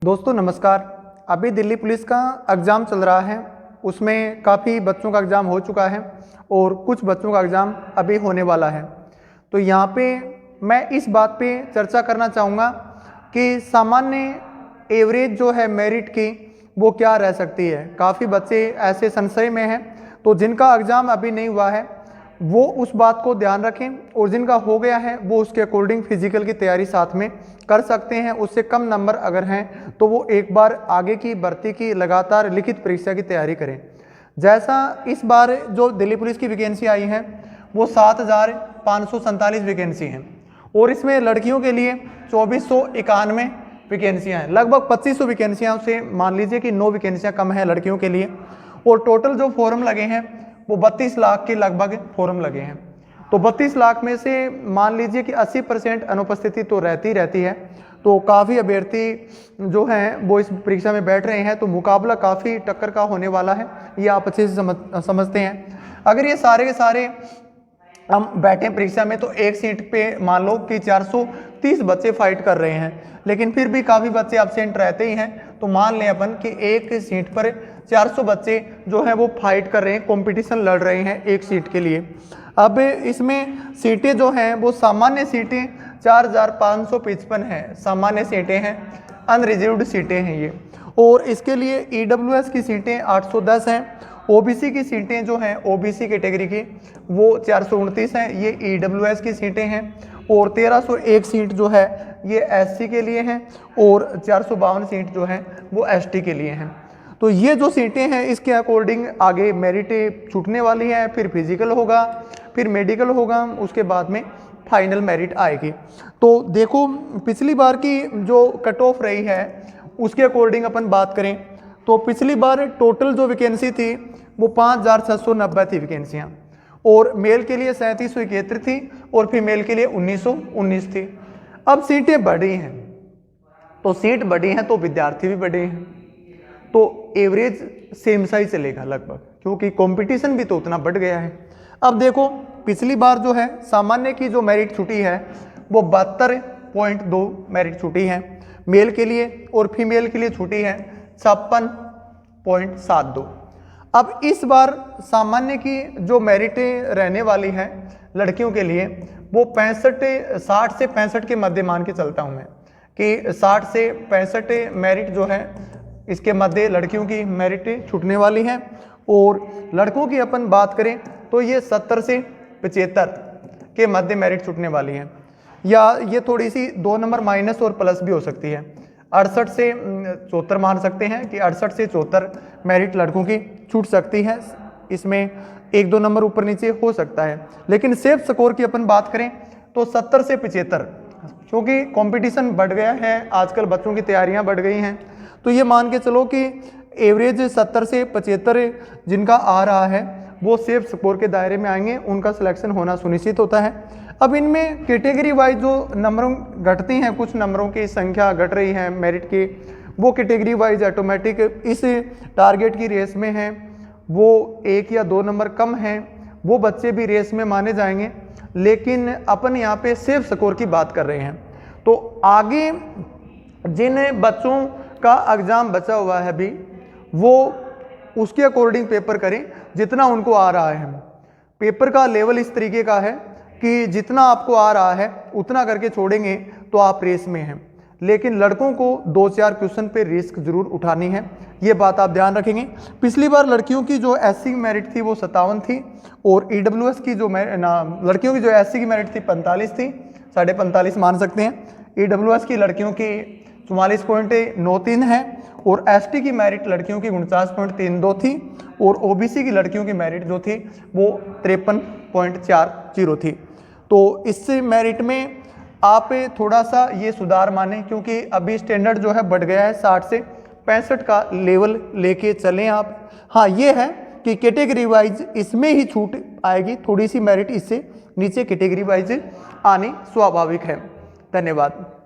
दोस्तों नमस्कार। अभी दिल्ली पुलिस का एग्ज़ाम चल रहा है, उसमें काफ़ी बच्चों का एग्ज़ाम हो चुका है और कुछ बच्चों का एग्ज़ाम अभी होने वाला है। तो यहाँ पे मैं इस बात पे चर्चा करना चाहूँगा कि सामान्य एवरेज जो है मेरिट की वो क्या रह सकती है। काफ़ी बच्चे ऐसे संशय में हैं, तो जिनका एग्ज़ाम अभी नहीं हुआ है वो उस बात को ध्यान रखें और जिनका हो गया है वो उसके अकॉर्डिंग फिजिकल की तैयारी साथ में कर सकते हैं। उससे कम नंबर अगर हैं तो वो एक बार आगे की भर्ती की लगातार लिखित परीक्षा की तैयारी करें। जैसा इस बार जो दिल्ली पुलिस की वैकेंसी आई है वो 7,547 वैकेंसी हैं और इसमें लड़कियों के लिए 2,491 वैकेंसियाँ हैं। लगभग 2,500 वैकेंसियाँ से मान लीजिए कि 9 वैकेंसियाँ कम हैं लड़कियों के लिए। और टोटल जो फॉर्म लगे हैं वो 32 लाख के लगभग फॉर्म लगे हैं। तो 32 लाख में से मान लीजिए कि 80% अनुपस्थिति तो रहती है। तो काफ़ी अभ्यर्थी जो हैं वो इस परीक्षा में बैठ रहे हैं, तो मुकाबला काफ़ी टक्कर का होने वाला है, ये आप अच्छे से समझते हैं। अगर ये सारे के सारे हम बैठे परीक्षा में तो एक सीट पे मान लो कि 430 बच्चे फाइट कर रहे हैं, लेकिन फिर भी काफ़ी बच्चे एब्सेंट रहते ही हैं। तो मान लें अपन कि एक सीट पर 400 बच्चे जो हैं वो फाइट कर रहे हैं, कंपटीशन लड़ रहे हैं एक सीट के लिए। अब इसमें सीटें जो हैं वो सामान्य सीटें 4,555 हैं, सामान्य सीटें हैं, अनरिजर्व्ड सीटें हैं ये। और इसके लिए ईडब्ल्यूएस की सीटें 810 हैं, ओबीसी की सीटें जो हैं ओबीसी कैटेगरी की वो 429 हैं, ये ईडब्ल्यूएस की सीटें हैं। और 1301 सीट जो है ये एससी के लिए हैं और 452 सीट जो है वो एसटी के लिए हैं। तो ये जो सीटें हैं इसके अकॉर्डिंग आगे मेरिट छूटने वाली है, फिर फिजिकल होगा, फिर मेडिकल होगा, उसके बाद में फाइनल मेरिट आएगी। तो देखो पिछली बार की जो कट ऑफ रही है उसके अकॉर्डिंग अपन बात करें तो पिछली बार टोटल जो वैकेंसी थी वो 5,690 थी वैकेंसियाँ, और मेल के लिए 3771 थी और फीमेल के लिए 1919 थी। अब सीटें बढ़ी हैं, तो सीट बढ़ी हैं तो विद्यार्थी भी बढ़े हैं, तो एवरेज सेम सा ही चलेगा लगभग, क्योंकि कंपटीशन भी तो उतना बढ़ गया है। अब देखो पिछली बार जो है सामान्य की जो मेरिट छुटी है वो 72.2 मेरिट छुटी है मेल के लिए, और फीमेल के लिए छुटी है 56.72। अब इस बार सामान्य की जो मेरिटें रहने वाली है लड़कियों के लिए वो 60 से 65 के मध्य मान के चलता हूँ मैं कि 60 से 65 मेरिट जो है इसके मध्य लड़कियों की मेरिट छूटने वाली हैं। और लड़कों की अपन बात करें तो ये 70 से 75 के मध्य मेरिट छूटने वाली हैं, या ये थोड़ी सी 2 नंबर माइनस और प्लस भी हो सकती है। 68 से 74 मान सकते हैं कि 68 से 74 मेरिट लड़कों की छूट सकती है। इसमें 1-2 नंबर ऊपर नीचे हो सकता है, लेकिन सेफ स्कोर की अपन बात करें तो 70 से 75, क्योंकि कंपटीशन बढ़ गया है आजकल, बच्चों की तैयारियां बढ़ गई हैं। तो ये मान के चलो कि एवरेज 70 से 75 जिनका आ रहा है वो सेफ स्कोर के दायरे में आएंगे, उनका सिलेक्शन होना सुनिश्चित होता है। अब इनमें कैटेगरी वाइज जो नंबरों घटती हैं, कुछ नंबरों की संख्या घट रही है मेरिट की, वो कैटेगरी वाइज ऑटोमेटिक इस टारगेट की रेस में हैं, वो 1 या 2 नंबर कम हैं, वो बच्चे भी रेस में माने जाएंगे। लेकिन अपन यहाँ पे सेफ स्कोर की बात कर रहे हैं, तो आगे जिन बच्चों का एग्ज़ाम बचा हुआ है अभी वो उसके अकॉर्डिंग पेपर करें जितना उनको आ रहा है। पेपर का लेवल इस तरीके का है कि जितना आपको आ रहा है उतना करके छोड़ेंगे तो आप रेस में हैं, लेकिन लड़कों को 2-4 क्वेश्चन पे रिस्क जरूर उठानी है, ये बात आप ध्यान रखेंगे। पिछली बार लड़कियों की जो एससी की मेरिट थी वो 57 थी, और ईडब्ल्यूएस की जो लड़कियों की जो एससी की मेरिट थी 45 थी, 45.5 मान सकते हैं। ईडब्ल्यूएस की लड़कियों की 44.93 है, और एसटी की मेरिट लड़कियों की 49.32 थी, और ओबीसी की लड़कियों की मेरिट जो थी वो 53.40 थी। तो इससे मेरिट में आप थोड़ा सा ये सुधार माने, क्योंकि अभी स्टैंडर्ड जो है बढ़ गया है, 60 से 65 का लेवल लेके चलें आप। हाँ ये है कि कैटेगरी वाइज इसमें ही छूट आएगी, थोड़ी सी मेरिट इससे नीचे कैटेगरी वाइज आनी स्वाभाविक है। धन्यवाद।